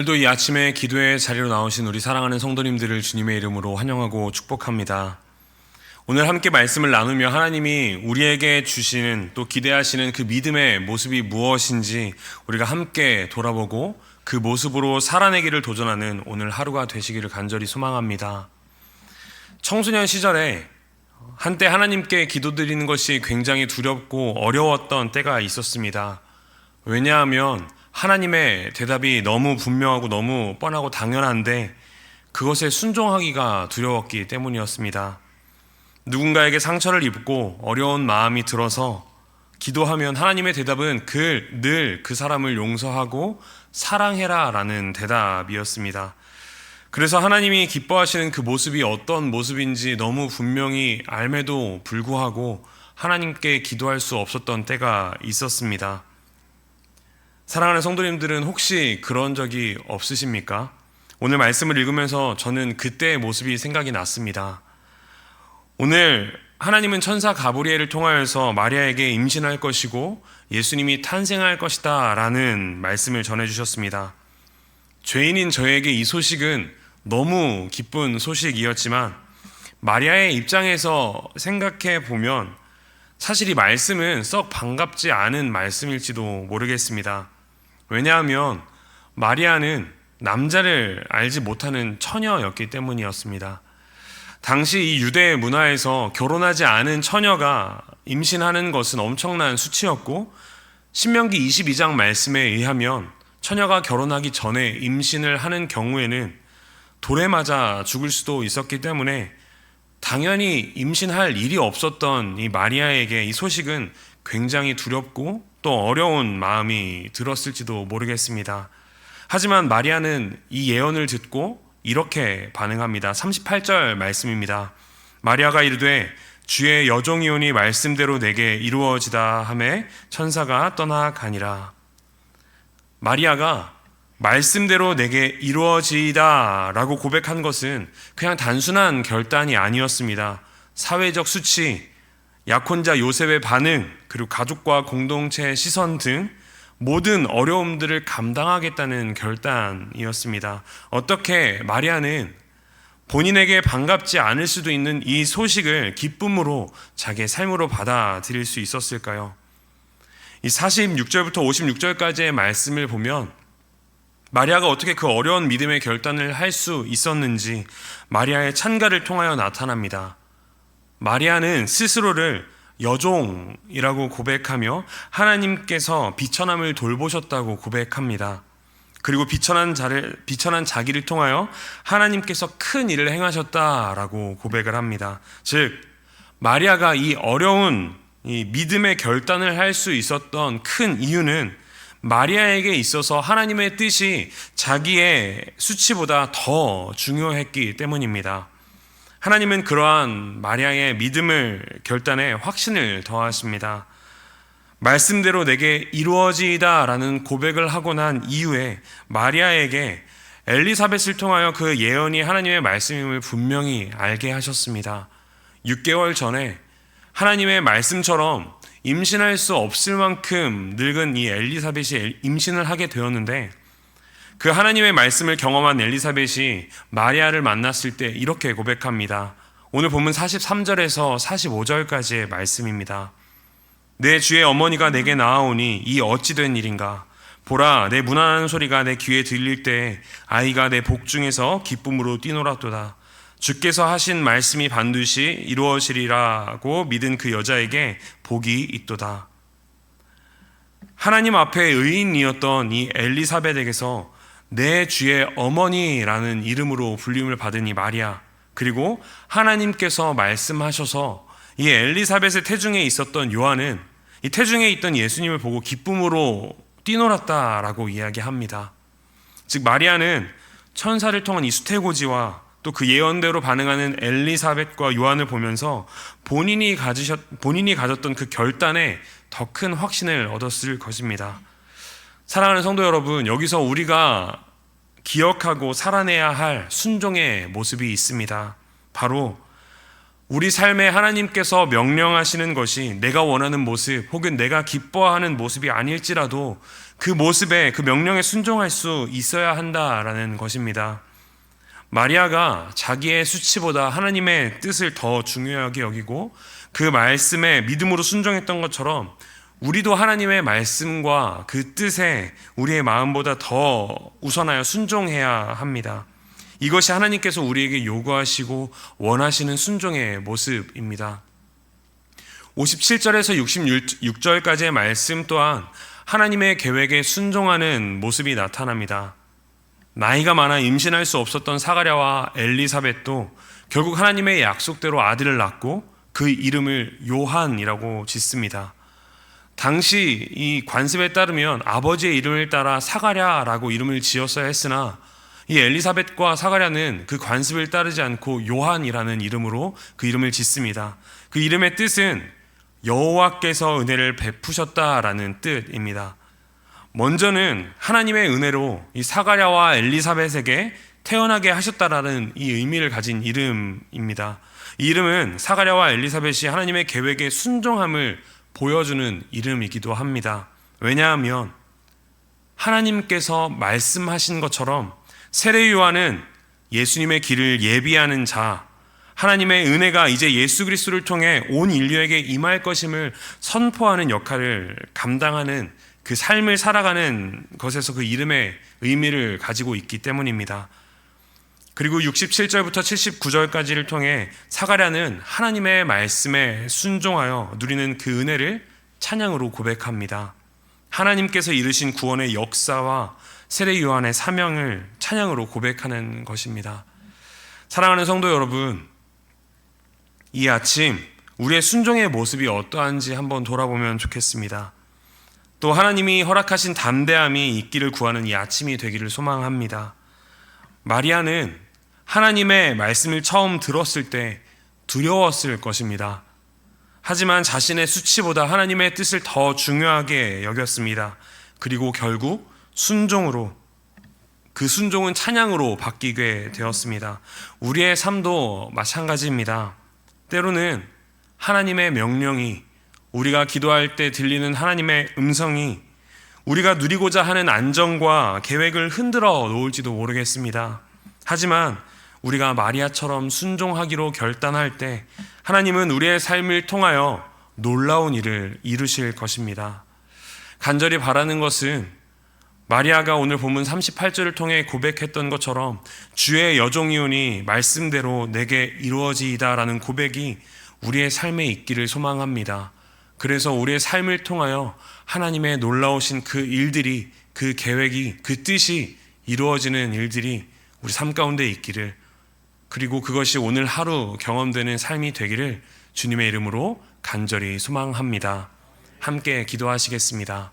오늘도 이 아침에 기도의 자리로 나오신 우리 사랑하는 성도님들을 주님의 이름으로 환영하고 축복합니다. 오늘 함께 말씀을 나누며 하나님이 우리에게 주시는 또 기대하시는 그 믿음의 모습이 무엇인지 우리가 함께 돌아보고 그 모습으로 살아내기를 도전하는 오늘 하루가 되시기를 간절히 소망합니다. 청소년 시절에 한때 하나님께 기도드리는 것이 굉장히 두렵고 어려웠던 때가 있었습니다. 왜냐하면 하나님의 대답이 너무 분명하고 너무 뻔하고 당연한데 그것에 순종하기가 두려웠기 때문이었습니다. 누군가에게 상처를 입고 어려운 마음이 들어서 기도하면 하나님의 대답은 늘 그 사람을 용서하고 사랑해라 라는 대답이었습니다. 그래서 하나님이 기뻐하시는 그 모습이 어떤 모습인지 너무 분명히 알매도 불구하고 하나님께 기도할 수 없었던 때가 있었습니다. 사랑하는 성도님들은 혹시 그런 적이 없으십니까? 오늘 말씀을 읽으면서 저는 그때의 모습이 생각이 났습니다. 오늘 하나님은 천사 가브리엘을 통하여서 마리아에게 임신할 것이고 예수님이 탄생할 것이다 라는 말씀을 전해주셨습니다. 죄인인 저에게 이 소식은 너무 기쁜 소식이었지만 마리아의 입장에서 생각해 보면 사실 이 말씀은 썩 반갑지 않은 말씀일지도 모르겠습니다. 왜냐하면 마리아는 남자를 알지 못하는 처녀였기 때문이었습니다. 당시 이 유대 문화에서 결혼하지 않은 처녀가 임신하는 것은 엄청난 수치였고 신명기 22장 말씀에 의하면 처녀가 결혼하기 전에 임신을 하는 경우에는 돌에 맞아 죽을 수도 있었기 때문에 당연히 임신할 일이 없었던 이 마리아에게 이 소식은 굉장히 두렵고 또 어려운 마음이 들었을지도 모르겠습니다. 하지만 마리아는 이 예언을 듣고 이렇게 반응합니다. 38절 말씀입니다. 마리아가 이르되 주의 여종이오니 말씀대로 내게 이루어지다 하매 천사가 떠나가니라. 마리아가 말씀대로 내게 이루어지다 라고 고백한 것은 그냥 단순한 결단이 아니었습니다. 사회적 수치, 약혼자 요셉의 반응, 그리고 가족과 공동체의 시선 등 모든 어려움들을 감당하겠다는 결단이었습니다. 어떻게 마리아는 본인에게 반갑지 않을 수도 있는 이 소식을 기쁨으로 자기의 삶으로 받아들일 수 있었을까요? 이 46절부터 56절까지의 말씀을 보면 마리아가 어떻게 그 어려운 믿음의 결단을 할 수 있었는지 마리아의 찬가를 통하여 나타납니다. 마리아는 스스로를 여종이라고 고백하며 하나님께서 비천함을 돌보셨다고 고백합니다. 그리고 비천한 자기를 통하여 하나님께서 큰 일을 행하셨다라고 고백을 합니다. 즉 마리아가 이 어려운 이 믿음의 결단을 할 수 있었던 큰 이유는 마리아에게 있어서 하나님의 뜻이 자기의 수치보다 더 중요했기 때문입니다. 하나님은 그러한 마리아의 믿음을 결단에 확신을 더하십니다. 말씀대로 내게 이루어지이다 라는 고백을 하고 난 이후에 마리아에게 엘리사벳을 통하여 그 예언이 하나님의 말씀임을 분명히 알게 하셨습니다. 6개월 전에 하나님의 말씀처럼 임신할 수 없을 만큼 늙은 이 엘리사벳이 임신을 하게 되었는데 그 하나님의 말씀을 경험한 엘리사벳이 마리아를 만났을 때 이렇게 고백합니다. 오늘 본문 43절에서 45절까지의 말씀입니다. 내 주의 어머니가 내게 나아오니 이 어찌 된 일인가? 보라, 내 무난한 소리가 내 귀에 들릴 때 아이가 내 복중에서 기쁨으로 뛰놀았도다. 주께서 하신 말씀이 반드시 이루어지리라고 믿은 그 여자에게 복이 있도다. 하나님 앞에 의인이었던 이 엘리사벳에게서 내 주의 어머니라는 이름으로 불림을 받은 이 마리아, 그리고 하나님께서 말씀하셔서 이 엘리사벳의 태중에 있었던 요한은 이 태중에 있던 예수님을 보고 기쁨으로 뛰놀았다라고 이야기합니다. 즉 마리아는 천사를 통한 이 수태고지와 또 그 예언대로 반응하는 엘리사벳과 요한을 보면서 본인이 가졌던 그 결단에 더 큰 확신을 얻었을 것입니다. 사랑하는 성도 여러분, 여기서 우리가 기억하고 살아내야 할 순종의 모습이 있습니다. 바로 우리 삶에 하나님께서 명령하시는 것이 내가 원하는 모습 혹은 내가 기뻐하는 모습이 아닐지라도 그 모습에, 그 명령에 순종할 수 있어야 한다라는 것입니다. 마리아가 자기의 수치보다 하나님의 뜻을 더 중요하게 여기고 그 말씀에 믿음으로 순종했던 것처럼 우리도 하나님의 말씀과 그 뜻에 우리의 마음보다 더 우선하여 순종해야 합니다. 이것이 하나님께서 우리에게 요구하시고 원하시는 순종의 모습입니다. 57절에서 66절까지의 말씀 또한 하나님의 계획에 순종하는 모습이 나타납니다. 나이가 많아 임신할 수 없었던 사가랴와 엘리사벳도 결국 하나님의 약속대로 아들을 낳고 그 이름을 요한이라고 짓습니다. 당시 이 관습에 따르면 아버지의 이름을 따라 사가랴라고 이름을 지었어야 했으나 이 엘리사벳과 사가랴는 그 관습을 따르지 않고 요한이라는 이름으로 그 이름을 짓습니다. 그 이름의 뜻은 여호와께서 은혜를 베푸셨다라는 뜻입니다. 먼저는 하나님의 은혜로 이 사가랴와 엘리사벳에게 태어나게 하셨다라는 이 의미를 가진 이름입니다. 이 이름은 사가랴와 엘리사벳이 하나님의 계획에 순종함을 보여주는 이름이기도 합니다. 왜냐하면 하나님께서 말씀하신 것처럼 세례 요한은 예수님의 길을 예비하는 자, 하나님의 은혜가 이제 예수 그리스도를 통해 온 인류에게 임할 것임을 선포하는 역할을 감당하는 그 삶을 살아가는 것에서 그 이름의 의미를 가지고 있기 때문입니다. 그리고 67절부터 79절까지를 통해 사가랴는 하나님의 말씀에 순종하여 누리는 그 은혜를 찬양으로 고백합니다. 하나님께서 이루신 구원의 역사와 세례 요한의 사명을 찬양으로 고백하는 것입니다. 사랑하는 성도 여러분, 이 아침 우리의 순종의 모습이 어떠한지 한번 돌아보면 좋겠습니다. 또 하나님이 허락하신 담대함이 있기를 구하는 이 아침이 되기를 소망합니다. 마리아는 하나님의 말씀을 처음 들었을 때 두려웠을 것입니다. 하지만 자신의 수치보다 하나님의 뜻을 더 중요하게 여겼습니다. 그리고 결국 순종으로, 그 순종은 찬양으로 바뀌게 되었습니다. 우리의 삶도 마찬가지입니다. 때로는 하나님의 명령이, 우리가 기도할 때 들리는 하나님의 음성이 우리가 누리고자 하는 안정과 계획을 흔들어 놓을지도 모르겠습니다. 하지만 우리가 마리아처럼 순종하기로 결단할 때 하나님은 우리의 삶을 통하여 놀라운 일을 이루실 것입니다. 간절히 바라는 것은 마리아가 오늘 본문 38절을 통해 고백했던 것처럼 주의 여종이오니 말씀대로 내게 이루어지이다라는 고백이 우리의 삶에 있기를 소망합니다. 그래서 우리의 삶을 통하여 하나님의 놀라우신 그 일들이, 그 계획이, 그 뜻이 이루어지는 일들이 우리 삶 가운데 있기를, 그리고 그것이 오늘 하루 경험되는 삶이 되기를 주님의 이름으로 간절히 소망합니다. 함께 기도하시겠습니다.